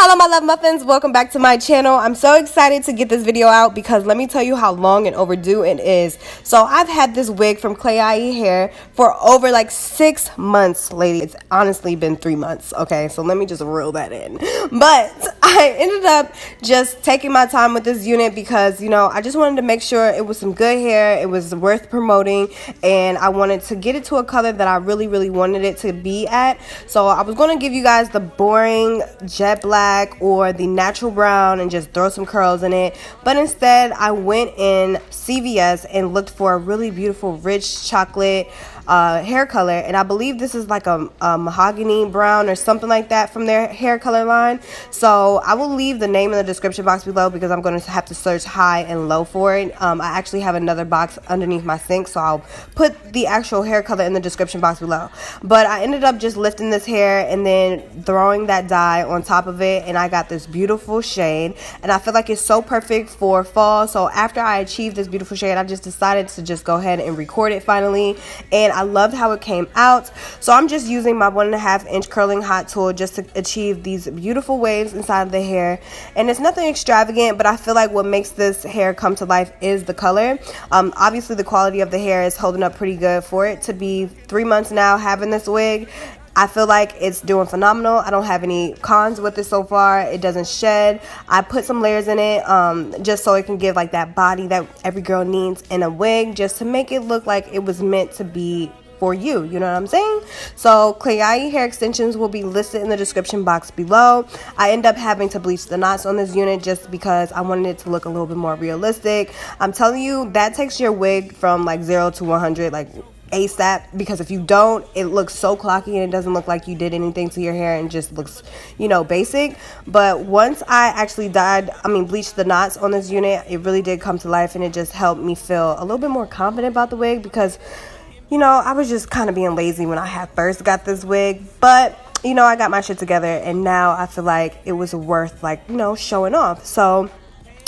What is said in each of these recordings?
Hello my love muffins, welcome back to my channel. I'm so excited to get this video out because let me tell you how long and overdue it is. So I've had this wig from Klaiyi hair for over like 6 months, lady. It's honestly been 3 months, okay? So let me just reel that in. But I ended up just taking my time with this unit because, you know, I just wanted to make sure it was some good hair, it was worth promoting, and I wanted to get it to a color that I really wanted it to be at. So I was going to give you guys the boring jet black or the natural brown and just throw some curls in it, but instead I went in CVS and looked for a really beautiful rich chocolate hair color, and I believe this is like a mahogany brown or something like that from their hair color line. So I will leave the name in the description box below because I'm going to have to search high and low for it. I actually have another box underneath my sink, so I'll put the actual hair color in the description box below. But I ended up just lifting this hair and then throwing that dye on top of it, and I got this beautiful shade, and I feel like it's so perfect for fall. So after I achieved this beautiful shade, I just decided to just go ahead and record it finally, and I loved how it came out. So I'm just using my 1.5 inch curling hot tool just to achieve these beautiful waves inside of the hair. And it's nothing extravagant, but I feel like what makes this hair come to life is the color. Obviously the quality of the hair is holding up pretty good for it to be 3 months now having this wig. I feel like it's doing phenomenal. I don't have any cons with it so far. It doesn't shed. I put some layers in it just so it can give like that body that every girl needs in a wig, just to make it look like it was meant to be for you, you know what I'm saying? So Klaiyi hair extensions will be listed in the description box below. I end up having to bleach the knots on this unit just because I wanted it to look a little bit more realistic. I'm telling you, that takes your wig from like 0 to 100 like ASAP, because if you don't, it looks so clocky and it doesn't look like you did anything to your hair and just looks, you know, basic. But once I actually bleached the knots on this unit, it really did come to life, and it just helped me feel a little bit more confident about the wig because, you know, I was just kind of being lazy when I had first got this wig. But, you know, I got my shit together, and now I feel like it was worth, like, you know, showing off. So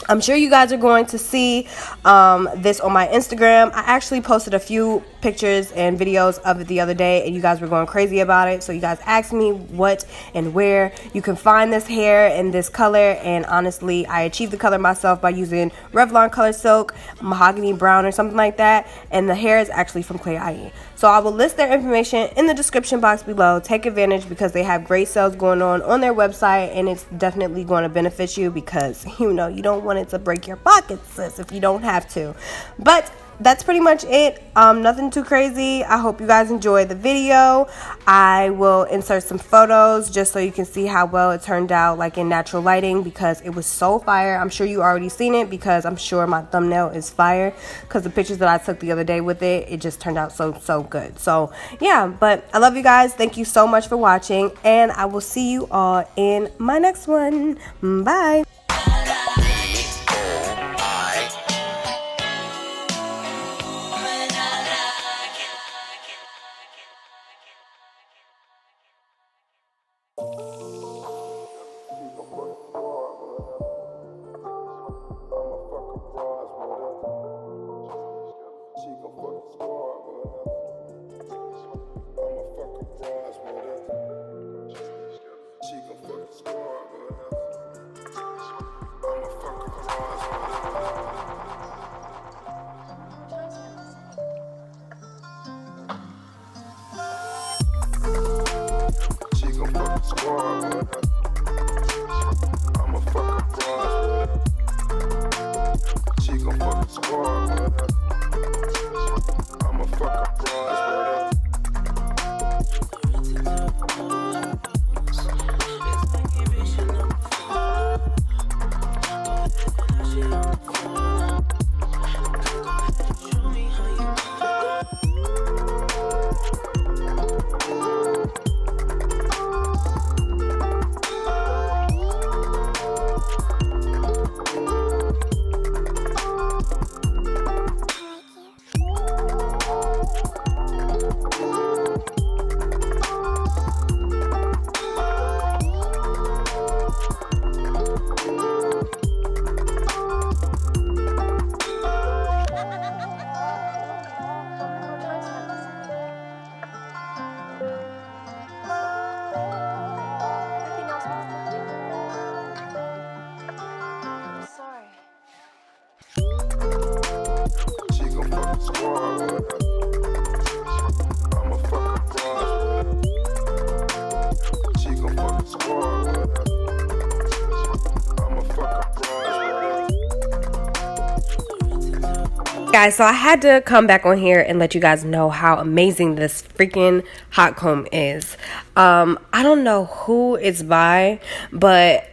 I'm sure you guys are going to see this on my Instagram. I actually posted a few pictures and videos of it the other day, and you guys were going crazy about it. So you guys asked me what and where you can find this hair in this color, and honestly I achieved the color myself by using Revlon Color Silk Mahogany Brown or something like that, and the hair is actually from Klaiyi. So I will list their information in the description box below. Take advantage because they have great sales going on their website, and it's definitely going to benefit you because, you know, you don't want it to break your pockets, sis, if you don't have to. But that's pretty much it. Nothing too crazy. I hope you guys enjoyed the video. I will insert some photos just so you can see how well it turned out, like in natural lighting, because it was so fire. I'm sure you already seen it because I'm sure my thumbnail is fire, because the pictures that I took the other day with it just turned out so good. So yeah, but I love you guys. Thank you so much for watching, and I will see you all in my next one. Bye. Squad. Guys, so I had to come back on here and let you guys know how amazing this freaking hot comb is. I don't know who it's by, but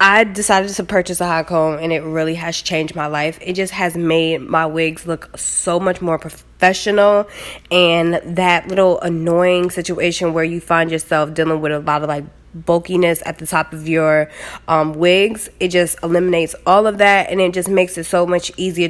I decided to purchase a hot comb and it really has changed my life. It just has made my wigs look so much more professional, and that little annoying situation where you find yourself dealing with a lot of like bulkiness at the top of your wigs, it just eliminates all of that, and it just makes it so much easier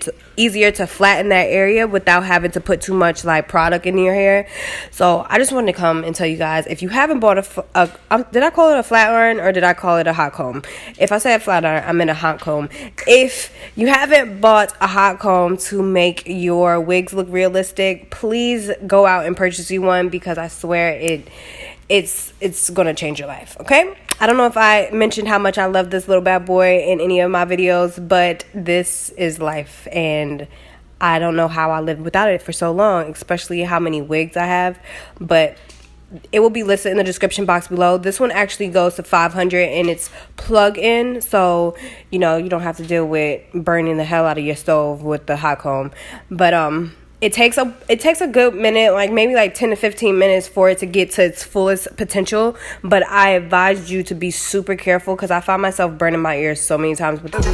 to flatten that area without having to put too much like product in your hair. So I just wanted to come and tell you guys, if you haven't bought did I call it a flat iron or did I call it a hot comb? If I said flat iron, I meant a hot comb. If you haven't bought a hot comb to make your wigs look realistic, please go out and purchase you one, because I swear it's gonna change your life. Okay, I don't know if I mentioned how much I love this little bad boy in any of my videos, but this is life, and I don't know how I lived without it for so long, especially how many wigs I have. But it will be listed in the description box below. This one actually goes to $500 and it's plug-in, so you know you don't have to deal with burning the hell out of your stove with the hot comb. But it takes a good minute, like maybe like 10 to 15 minutes for it to get to its fullest potential. But I advise you to be super careful, because I found myself burning my ears so many times with this.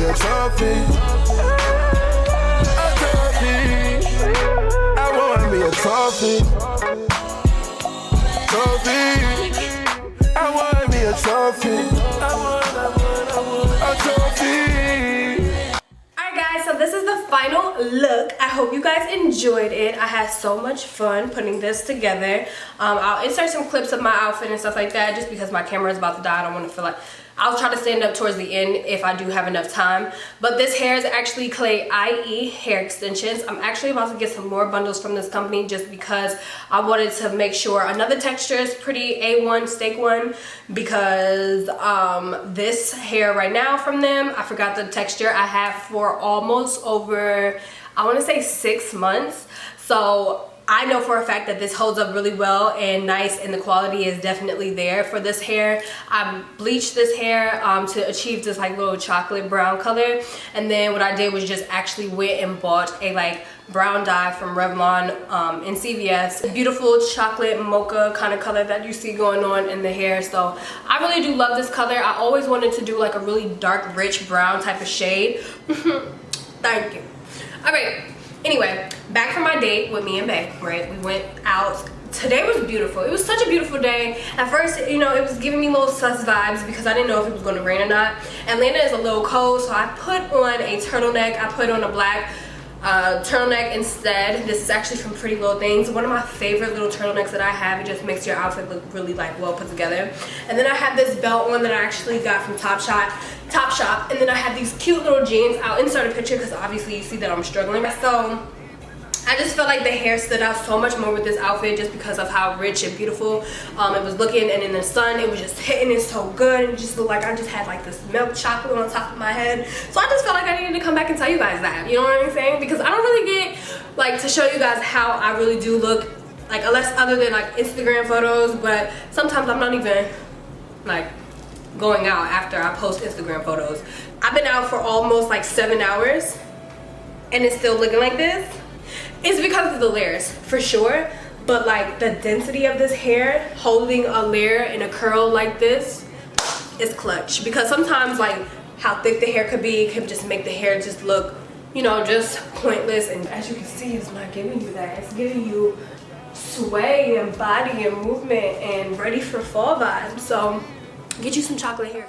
So this is the final look. I hope you guys enjoyed it. I had so much fun putting this together. I'll insert some clips of my outfit and stuff like that, just because my camera is about to die. I don't want to feel like, I'll try to stand up towards the end if I do have enough time. But this hair is actually Klaiyi hair extensions. I'm actually about to get some more bundles from this company, just because I wanted to make sure another texture is pretty A1 steak one, because this hair right now from them, I forgot the texture, I have for almost over, I want to say 6 months. So I know for a fact that this holds up really well and nice, and the quality is definitely there for this hair. I bleached this hair to achieve this like little chocolate brown color, and then what I did was just actually went and bought a like brown dye from Revlon in CVS. A beautiful chocolate mocha kind of color that you see going on in the hair. So I really do love this color. I always wanted to do like a really dark rich brown type of shade. Thank you. All right. Anyway, back from my date with me and Bae, right? We went out. Today was beautiful. It was such a beautiful day. At first, you know, it was giving me little sus vibes because I didn't know if it was going to rain or not. Atlanta is a little cold, so I put on a turtleneck. I put on a black turtleneck instead. This is actually from Pretty Little Things. One of my favorite little turtlenecks that I have. It just makes your outfit look really like well put together. And then I have this belt on that I actually got from Topshop. And then I have these cute little jeans. I'll insert a picture because obviously you see that I'm struggling. So I just felt like the hair stood out so much more with this outfit, just because of how rich and beautiful it was looking, and in the sun it was just hitting it so good. It just looked like I just had like this milk chocolate on top of my head. So I just felt like I needed to come back and tell you guys that, you know what I'm saying? Because I don't really get like to show you guys how I really do look, like unless other than like Instagram photos. But sometimes I'm not even like going out after I post Instagram photos. I've been out for almost like 7 hours and it's still looking like this. It's because of the layers, for sure, but like the density of this hair, holding a layer in a curl like this is clutch. Because sometimes like how thick the hair could be can just make the hair just look, you know, just pointless. And as you can see, it's not giving you that. It's giving you sway and body and movement and ready for fall vibes. So get you some chocolate hair.